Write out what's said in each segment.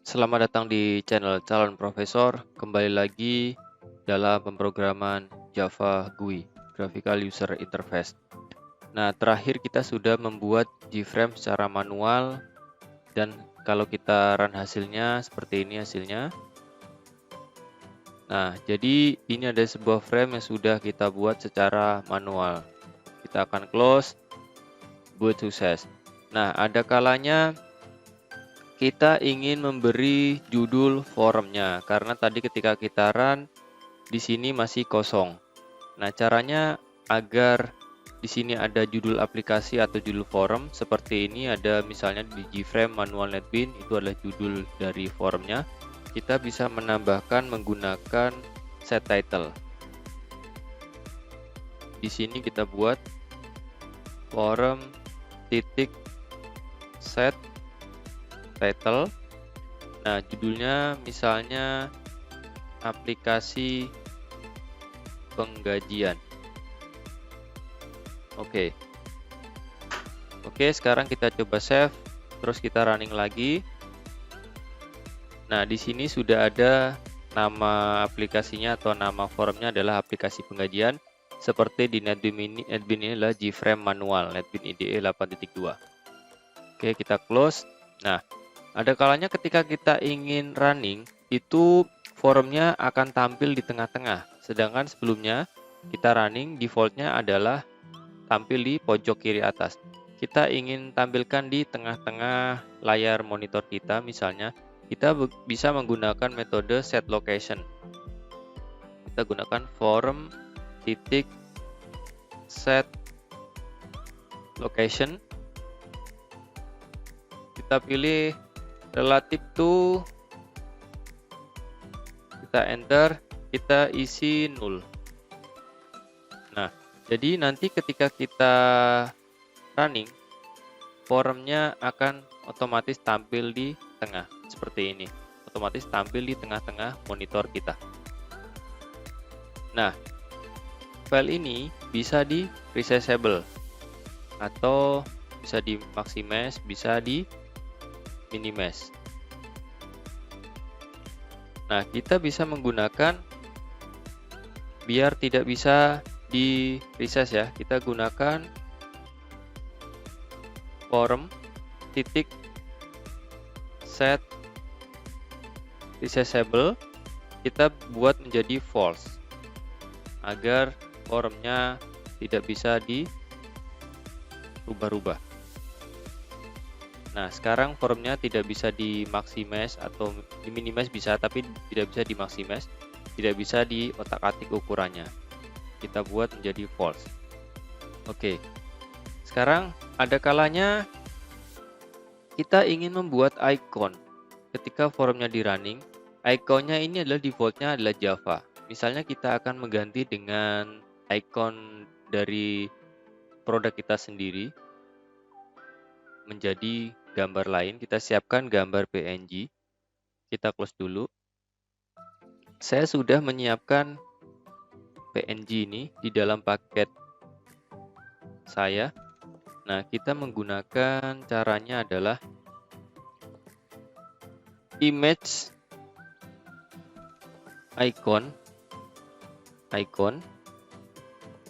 Selamat datang di channel Calon Profesor. Kembali lagi dalam pemrograman Java GUI, Graphical User Interface. Nah, terakhir kita sudah membuat Gframe secara manual, dan kalau kita run hasilnya seperti ini hasilnya. Nah, jadi ini ada sebuah frame yang sudah kita buat secara manual. Kita akan close, buat sukses. Nah, ada kalanya kita ingin memberi judul forumnya karena tadi ketika kita run di sini masih kosong. Nah, caranya agar di sini ada judul aplikasi atau judul forum seperti ini, ada misalnya di Gframe manual NetBeans itu adalah judul dari forumnya. Kita bisa menambahkan menggunakan set title. Di sini kita buat forum titik set title. Nah, judulnya misalnya aplikasi penggajian. Oke, sekarang kita coba save, terus kita running lagi. Nah, di sini sudah ada nama aplikasinya atau nama forumnya adalah aplikasi penggajian. Seperti di NetBeans ini adalah Gframe manual NetBeans IDE 8.2. Oke, kita close. Nah, ada kalanya ketika kita ingin running, itu forumnya akan tampil di tengah-tengah. Sedangkan sebelumnya kita running, defaultnya adalah tampil di pojok kiri atas. Kita ingin tampilkan di tengah-tengah layar monitor kita, misalnya kita bisa menggunakan metode set location. Kita gunakan forum titik set location. Kita pilih relative to, kita enter, kita isi null. Nah, jadi nanti ketika kita running, forumnya akan otomatis tampil di tengah seperti ini, otomatis tampil di tengah-tengah monitor kita. Nah, file ini bisa di resizable atau bisa di maximize, bisa di minimize. Nah, kita bisa menggunakan biar tidak bisa di resize ya. Kita gunakan forum titik set resizable. Kita buat menjadi false agar forumnya tidak bisa dirubah-rubah. Nah, sekarang forumnya tidak bisa di maximize atau di minimize bisa, tapi tidak bisa di maximize, tidak bisa di otak-atik ukurannya. Kita buat menjadi false. Oke. Sekarang ada kalanya kita ingin membuat icon. Ketika forumnya di running, iconnya ini adalah defaultnya adalah Java. Misalnya kita akan mengganti dengan icon dari produk kita sendiri menjadi gambar lain. Kita siapkan gambar PNG. Kita close dulu. Saya sudah menyiapkan PNG ini di dalam paket saya. Nah, kita menggunakan caranya adalah image icon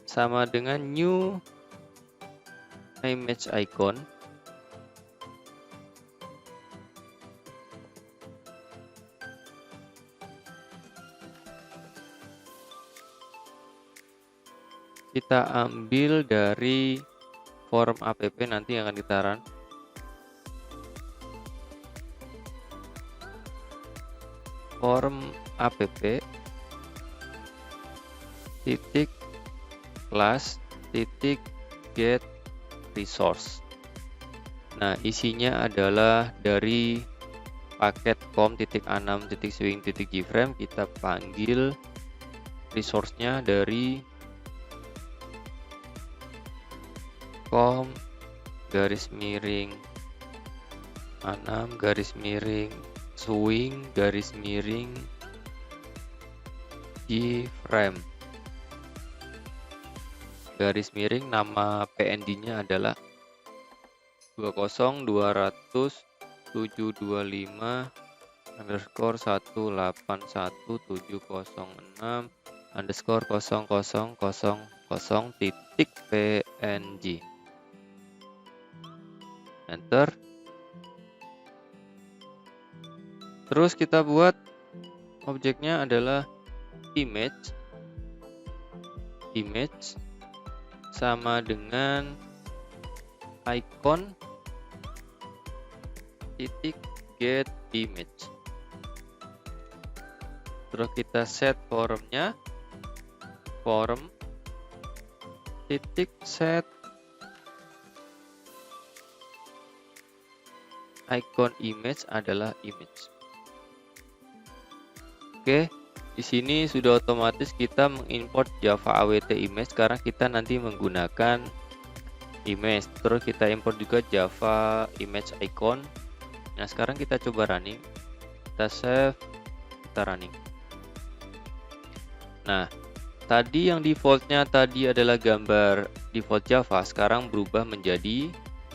sama dengan new image icon. Kita ambil dari forum app nanti yang akan kita run. Forum app titik class titik get resource. Nah, isinya adalah dari paket com.6.swing.gframe. Kita panggil resource-nya dari com garis miring 6 garis miring swing garis miring Gframe. Garis miring nama PNG-nya adalah 20200.725 underscore 181.706 underscore 0000 titik PNG. Enter. Terus kita buat objeknya adalah image sama dengan icon titik get image. Terus kita set forumnya, forum titik set icon image adalah image. Oke, di sini sudah otomatis kita mengimport Java AWT image karena kita nanti menggunakan image. Terus kita import juga Java image icon. Nah, sekarang kita coba running. Kita save, kita running. Nah, tadi yang defaultnya tadi adalah gambar default Java, sekarang berubah menjadi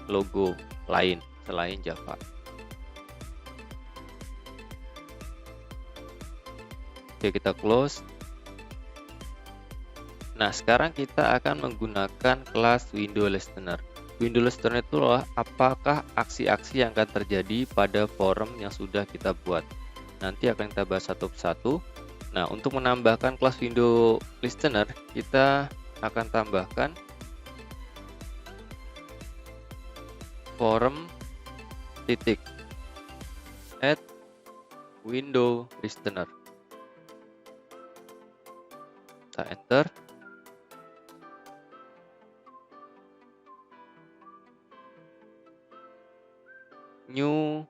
logo lain selain Java. Oke, kita close. Nah, sekarang kita akan menggunakan kelas window listener. Window listener itu adalah apakah aksi-aksi yang akan terjadi pada forum yang sudah kita buat. Nanti akan kita bahas satu persatu. Nah, untuk menambahkan kelas window listener, kita akan tambahkan forum titik add window listener. Kita enter. New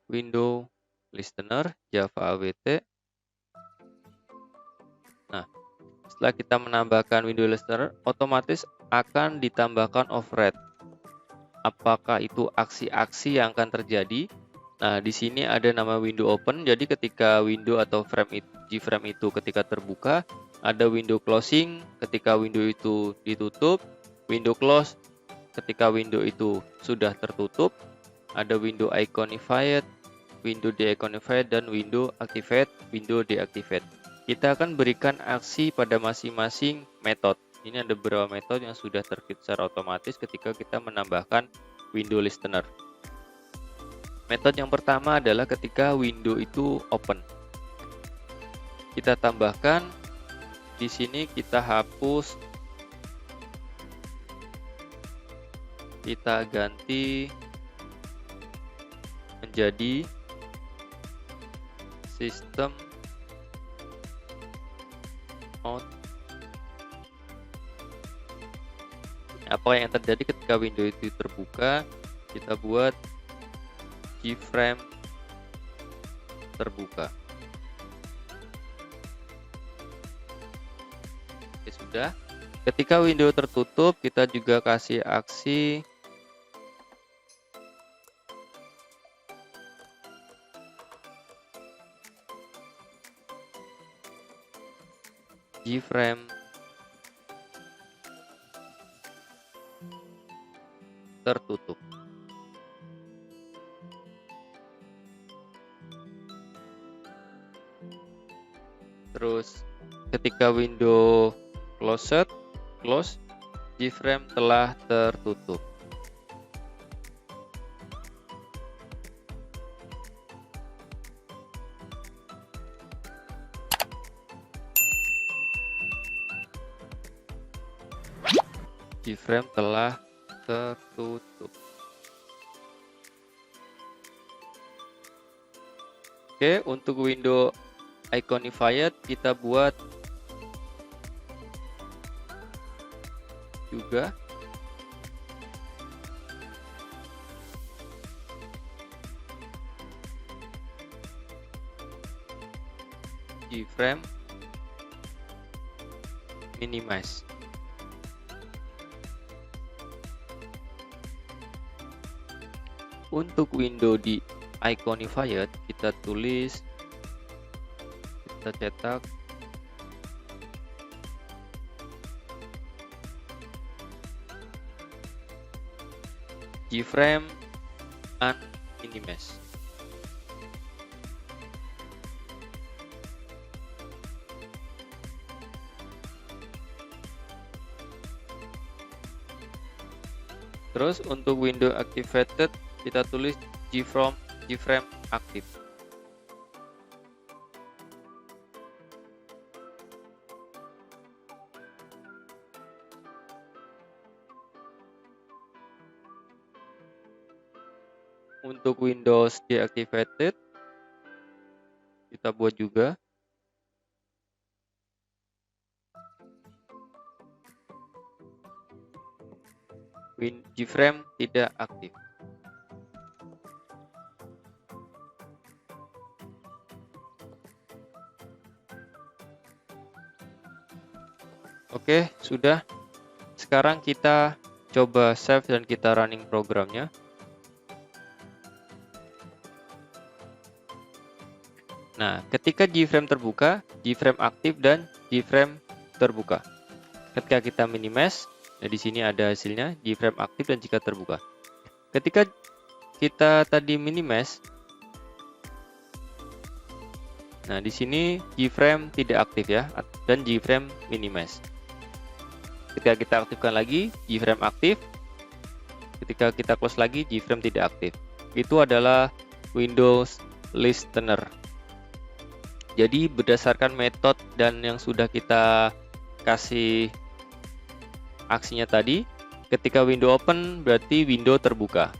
window listener Java AWT. Nah, setelah kita menambahkan window listener, otomatis akan ditambahkan override. Apakah itu aksi-aksi yang akan terjadi? Nah, di sini ada nama window open. Jadi ketika window atau Gframe itu ketika terbuka, ada window closing ketika window itu ditutup, window close ketika window itu sudah tertutup, ada window iconified, window deiconified, dan window activate, window deactivate. Kita akan berikan aksi pada masing-masing metode. Ini ada beberapa metode yang sudah terfit secara otomatis ketika kita menambahkan window listener. Metode yang pertama adalah ketika window itu open. Kita tambahkan di sini, kita hapus, kita ganti menjadi sistem out. Apa yang terjadi ketika window itu terbuka? Kita buat Gframe terbuka. Oke, sudah. Ketika window tertutup, kita juga kasih aksi Gframe tertutup. Terus ketika window close, Gframe telah tertutup. Gframe telah tertutup. Oke, untuk window iconified kita buat juga Gframe minimize. Untuk window di iconified kita tulis kita cetak. Gframe and Minimesh. Terus untuk window activated kita tulis gframe active. Untuk Windows deactivated kita buat juga. Gframe tidak aktif. Oke, sudah. Sekarang kita coba save dan kita running programnya. Nah, ketika Gframe terbuka, Gframe aktif dan Gframe terbuka. Ketika kita Minimesh, nah di sini ada hasilnya, Gframe aktif dan jika terbuka. Ketika kita tadi Minimesh, nah di sini Gframe tidak aktif ya, dan Gframe Minimesh. Ketika kita aktifkan lagi, Gframe aktif. Ketika kita close lagi, Gframe tidak aktif. Itu adalah Windows Listener. Jadi berdasarkan metode dan yang sudah kita kasih aksinya tadi, ketika window open berarti window terbuka.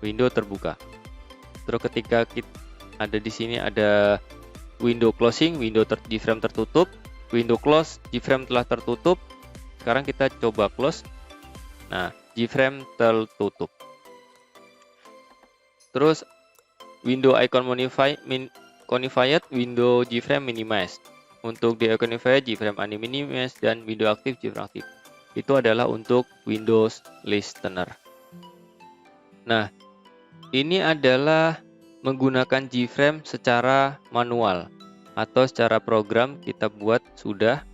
Window terbuka. Terus ketika kita ada di sini ada window closing, Gframe tertutup, window close, Gframe telah tertutup. Sekarang kita coba close. Nah, Gframe tertutup. Terus window icon conified, window Gframe minimize. Untuk deiconified, Gframe unminimize, dan window aktif, Gframe aktif. Itu adalah untuk Windows Listener. Nah, ini adalah menggunakan Gframe secara manual atau secara program kita buat sudah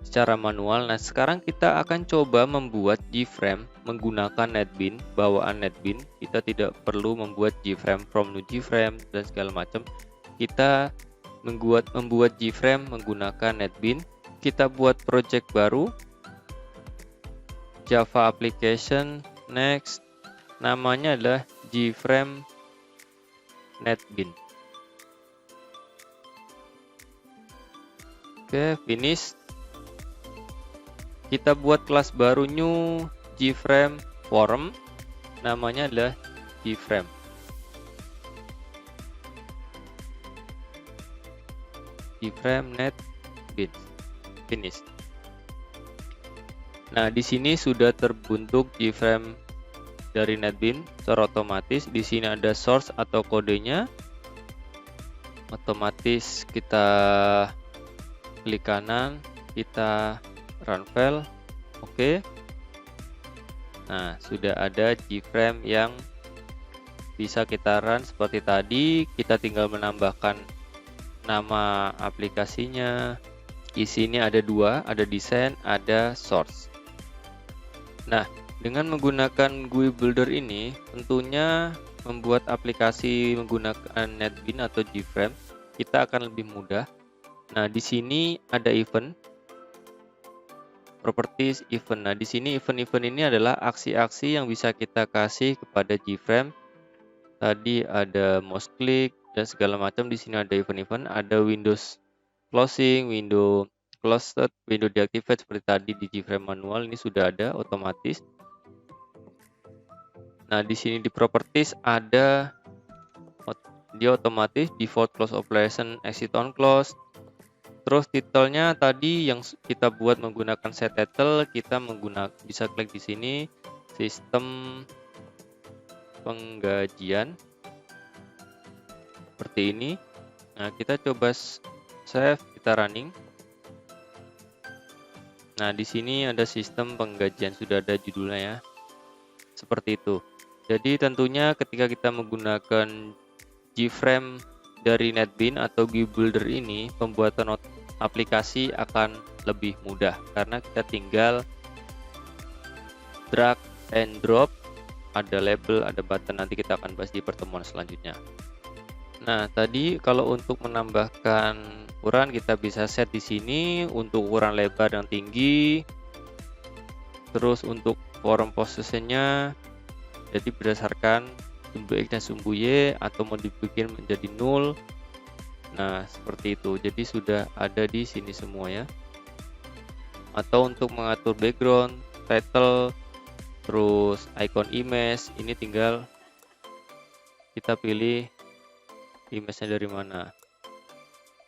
secara manual. Nah, sekarang kita akan coba membuat Gframe menggunakan NetBeans, bawaan NetBeans. Kita tidak perlu membuat Gframe from new Gframe dan segala macam. Kita membuat Gframe menggunakan NetBeans. Kita buat project baru, Java application, next, namanya adalah Gframe NetBeans. Oke, finish. Kita buat kelas baru new Gframe form, namanya adalah Gframe. Gframe NetBeans. Finish. Nah, di sini sudah terbentuk Gframe dari NetBeans secara otomatis. Di sini ada source atau kodenya. Otomatis kita klik kanan, kita run file. Oke. Nah, sudah ada Gframe yang bisa kita run seperti tadi. Kita tinggal menambahkan nama aplikasinya. Di sini ada dua, ada desain, ada source. Nah, dengan menggunakan GUI Builder ini, tentunya membuat aplikasi menggunakan NetBeans atau Gframe kita akan lebih mudah. Nah, di sini ada event, properties event. Nah, di sini event-event ini adalah aksi-aksi yang bisa kita kasih kepada Gframe. Tadi ada mouse click dan segala macam. Di sini ada event-event, ada Windows closing, window closed, window deactivate seperti tadi di Gframe manual. Ini sudah ada otomatis. Nah, di sini di properties ada dia otomatis default close operation, exit on close. Terus titelnya tadi yang kita buat menggunakan set title, kita bisa klik di sini sistem penggajian seperti ini. Nah, kita coba save, kita running. Nah, di sini ada sistem penggajian, sudah ada judulnya ya. Seperti itu. Jadi tentunya ketika kita menggunakan Gframe dari NetBeans atau GUI Builder ini, pembuatan aplikasi akan lebih mudah karena kita tinggal drag and drop, ada label, ada button, nanti kita akan bahas di pertemuan selanjutnya. Nah, tadi kalau untuk menambahkan ukuran kita bisa set di sini untuk ukuran lebar yang tinggi. Terus untuk form positionnya, jadi berdasarkan sumbu X dan sumbu Y atau mau dibikin menjadi null. Nah, seperti itu. Jadi sudah ada di sini semua ya. Atau untuk mengatur background, title, terus icon image, ini tinggal kita pilih image-nya dari mana.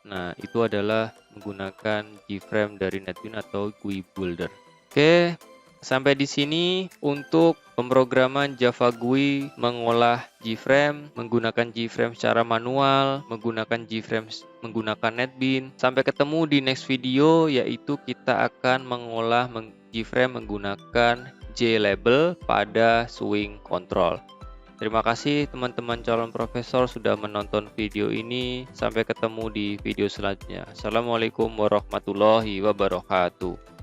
Nah, itu adalah menggunakan Gframe dari NetBeans atau GUI Builder. Oke, sampai di sini untuk pemrograman Java GUI mengolah Gframe, menggunakan Gframe secara manual, menggunakan Gframe menggunakan NetBeans. Sampai ketemu di next video, yaitu kita akan mengolah Gframe menggunakan JLabel pada swing control. Terima kasih teman-teman calon profesor sudah menonton video ini. Sampai ketemu di video selanjutnya. Assalamualaikum warahmatullahi wabarakatuh.